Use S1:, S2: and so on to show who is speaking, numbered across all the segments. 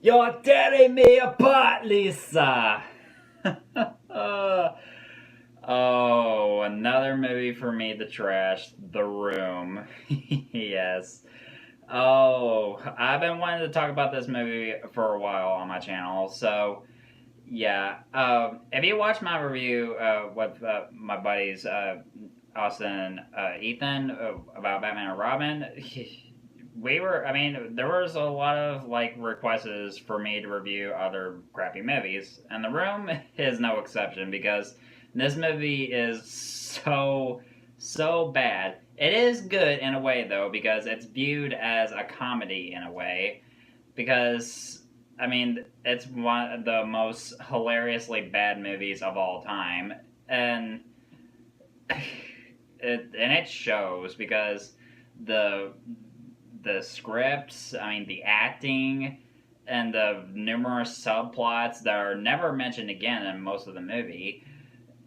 S1: You're tearing me apart, Lisa! Oh, another movie for me to trash. The Room. Yes. Oh, I've been wanting to talk about this movie for a while on my channel. So, yeah. If you watched my review with my buddies Austin and Ethan about Batman and Robin, I mean, there was a lot of like requests for me to review other crappy movies, and The Room is no exception because this movie is so bad. It is good in a way though because it's viewed as a comedy in a way because I mean it's one of the most hilariously bad movies of all time, and it shows because the the scripts, I mean, the acting, and the numerous subplots that are never mentioned again in most of the movie.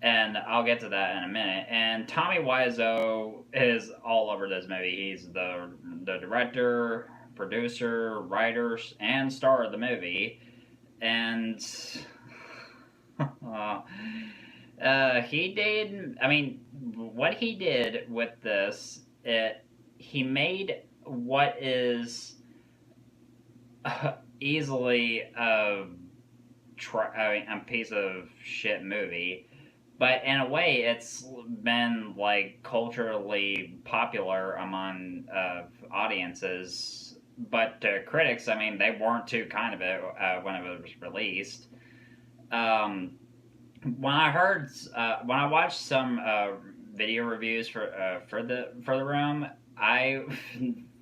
S1: And I'll get to that in a minute. And Tommy Wiseau is all over this movie. He's the director, producer, writer, and star of the movie. And he did. I mean, what he did with this, he made what is easily a piece of shit movie, but in a way, it's been like culturally popular among audiences. But to critics, I mean, they weren't too kind of it when it was released. Um, when I watched some video reviews for the room, I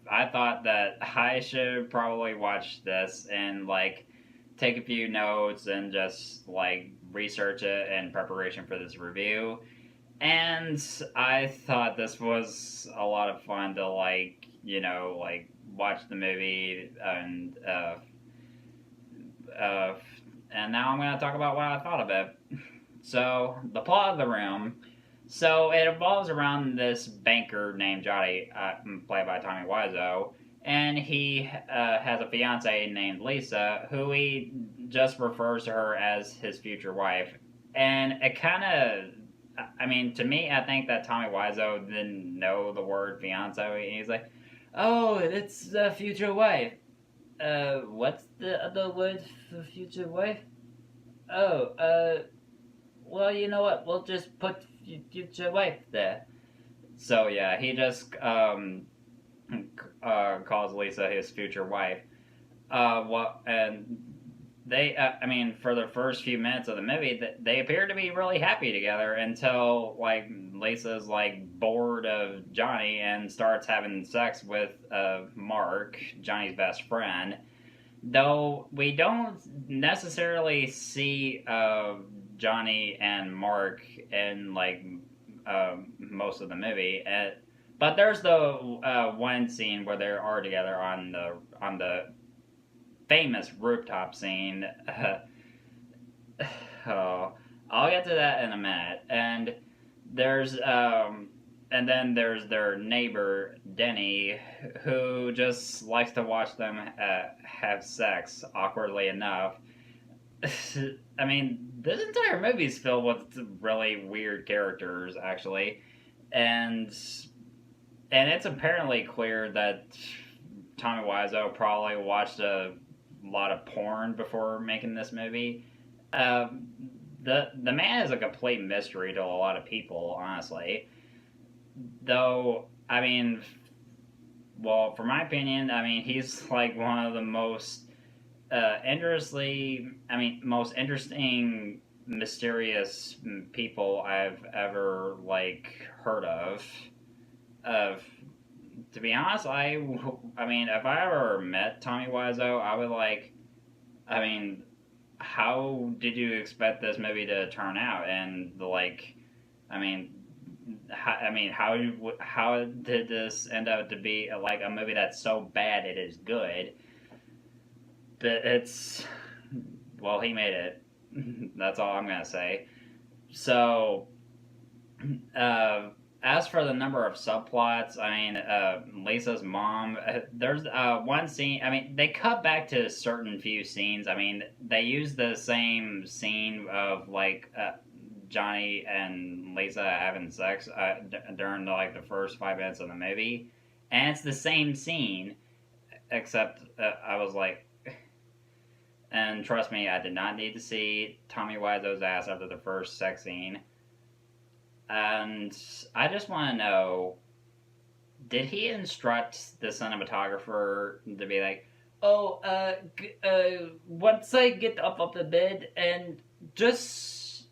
S1: I thought that I should probably watch this and like take a few notes and just like research it in preparation for this review. And I thought this was a lot of fun to like like watch the movie uh, and now I'm gonna talk about what I thought of it. So the plot of the room. So it evolves around this banker named Johnny, played by Tommy Wiseau, and he has a fiance named Lisa, who he just refers to her as his future wife. And it kind of, I mean, to me, I think that Tommy Wiseau didn't know the word fiance. He's like, "Oh, it's the future wife. What's the other word for future wife? Oh, well, you know what? We'll just put future wife there." So yeah, he just calls Lisa his future wife. Well, and I mean, for the first few minutes of the movie, they appear to be really happy together until like Lisa's like bored of Johnny and starts having sex with Mark, Johnny's best friend. Though we don't necessarily see Johnny and Mark in like most of the movie, but there's the one scene where they are together on the famous rooftop scene. Oh, I'll get to that in a minute. There's and then there's their neighbor Denny, who just likes to watch them have sex. Awkwardly enough, I mean, this entire movie is filled with really weird characters, actually, and it's apparently clear that Tommy Wiseau probably watched a lot of porn before making this movie. Um, the man is a complete mystery to a lot of people, honestly. Though, I mean, well, for my opinion, I mean, he's like one of the most most interesting, mysterious people I've ever like heard of. Of To be honest, I mean, if I ever met Tommy Wiseau, I would like, I mean, how did you expect this movie to turn out? And like, I mean, how did this end up to be like a movie that's so bad it is good? But it's well, he made it. That's all I'm gonna say. So, uh, as for the number of subplots, I mean, Lisa's mom, there's one scene, I mean, they cut back to certain few scenes. I mean, they use the same scene of, like, Johnny and Lisa having sex during, like, the first 5 minutes of the movie. And it's the same scene, except I was like, and trust me, I did not need to see Tommy Wiseau's ass after the first sex scene. And I just want to know, did he instruct the cinematographer to be like, oh, once I get up the bed and just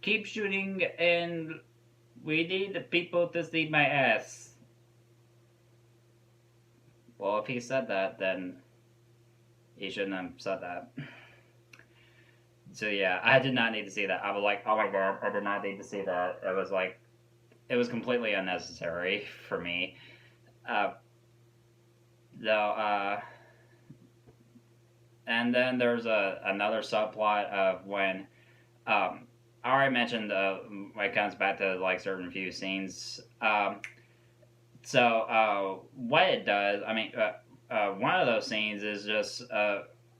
S1: keep shooting and we need people to see my ass. Well, if he said that, then he shouldn't have said that. So yeah, I did not need to see that. I was like, oh my god, I did not need to see that. It was like, it was completely unnecessary for me. Uh, though, and then there's another subplot of when, I already mentioned when it comes back to like certain few scenes. What it does, I mean, one of those scenes is just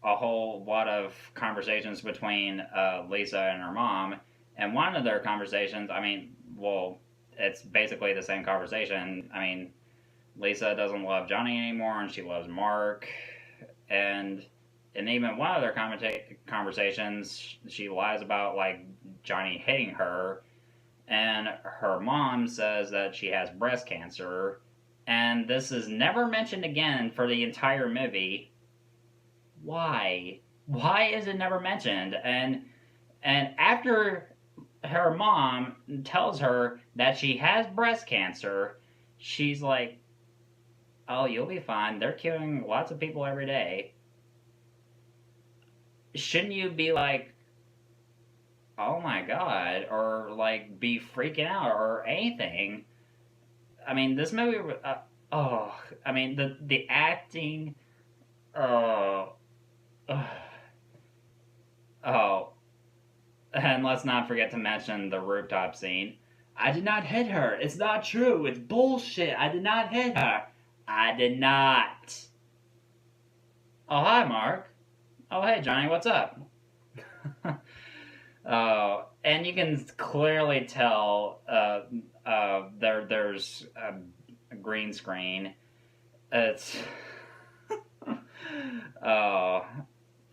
S1: a whole lot of conversations between Lisa and her mom. And one of their conversations, I mean, well, it's basically the same conversation. I mean, Lisa doesn't love Johnny anymore and she loves Mark. And in even one of their conversations, she lies about, like, Johnny hitting her. And her mom says that she has breast cancer. And this is never mentioned again for the entire movie. Why? Why is it never mentioned? And after her mom tells her that she has breast cancer, she's like, "Oh, you'll be fine. They're killing lots of people every day." Shouldn't you be like, "Oh my god," or like be freaking out or anything? I mean, this movie. Oh, I mean the acting. Oh, oh, and let's not forget to mention the rooftop scene. I did not hit her. It's not true. It's bullshit. I did not hit her. I did not. Oh, hi, Mark. Oh, hey, Johnny. What's up? Oh, and you can clearly tell there's a green screen. It's oh,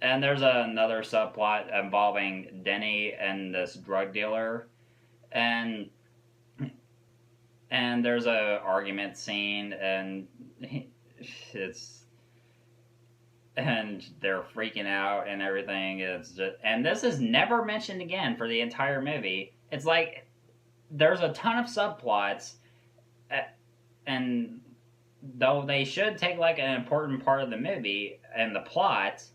S1: and there's another subplot involving Denny and this drug dealer, and there's a argument scene, and it's and they're freaking out and everything. It's just, and this is never mentioned again for the entire movie. It's like there's a ton of subplots, and though they should take like an important part of the movie and the plot,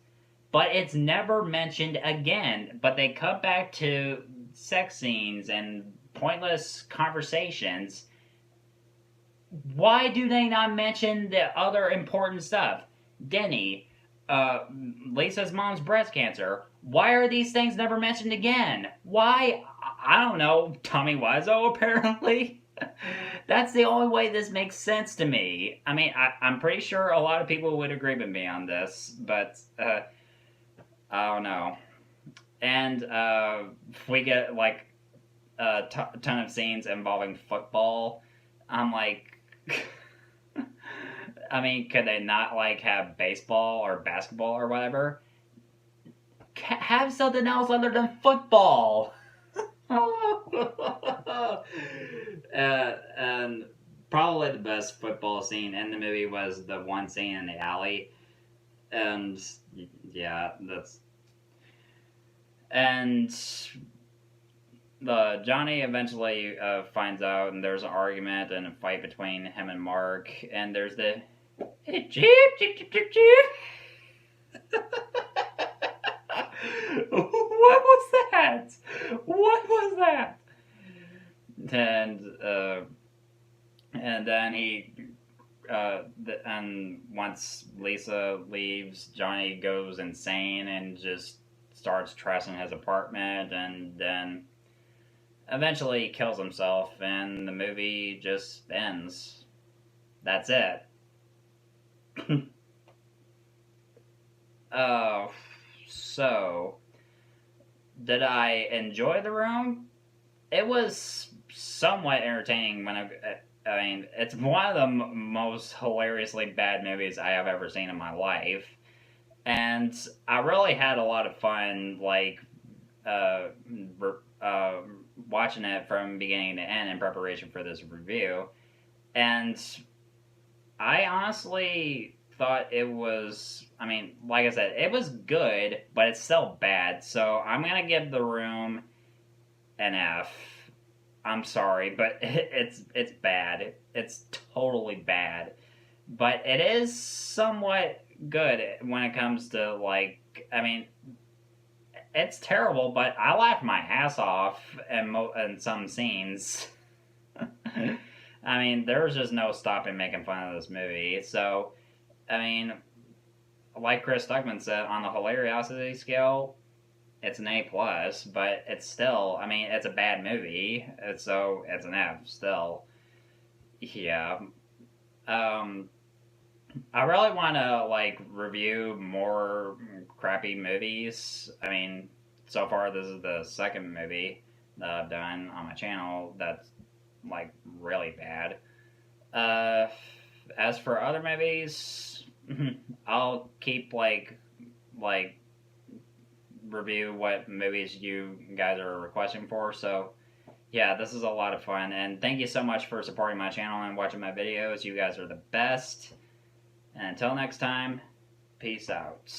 S1: but it's never mentioned again. But they cut back to sex scenes and pointless conversations. Why do they not mention the other important stuff? Denny, Lisa's mom's breast cancer. Why are these things never mentioned again? Why? I don't know. Tommy Wiseau, apparently. That's the only way this makes sense to me. I mean, I'm pretty sure a lot of people would agree with me on this, but I don't know. And we get like a ton of scenes involving football. I'm like, I mean, could they not like have baseball or basketball or whatever? Have something else other than football. And probably the best football scene in the movie was the one scene in the alley. And yeah, and the Johnny eventually finds out, and there's an argument and a fight between him and Mark, and there's the cheep cheep cheep cheep cheep. What was that? What was that? And then and once Lisa leaves, Johnny goes insane and just starts trashing his apartment, and then eventually kills himself, and the movie just ends. That's it. uh, so, did I enjoy The Room? It was somewhat entertaining when I mean, it's one of the most hilariously bad movies I have ever seen in my life. And I really had a lot of fun, like, uh, uh, watching it from beginning to end in preparation for this review. And I honestly thought it was, I mean, like I said, it was good, but it's still bad. So I'm going to give The Room an F. I'm sorry, but it's bad. It's totally bad. But it is somewhat good when it comes to, like, I mean, it's terrible, but I laughed my ass off in some scenes. I mean, there's just no stopping making fun of this movie. So, I mean, like Chris Stuckman said, on the hilariosity scale, it's an A plus, but it's still, I mean, it's a bad movie, so it's an F still. Yeah. Um, I really want to like review more crappy movies. I mean, so far this is the second movie that I've done on my channel that's like really bad. Uh, as for other movies, I'll keep like review what movies you guys are requesting for. So yeah, this is a lot of fun, and thank you so much for supporting my channel and watching my videos. You guys are the best. And until next time, peace out.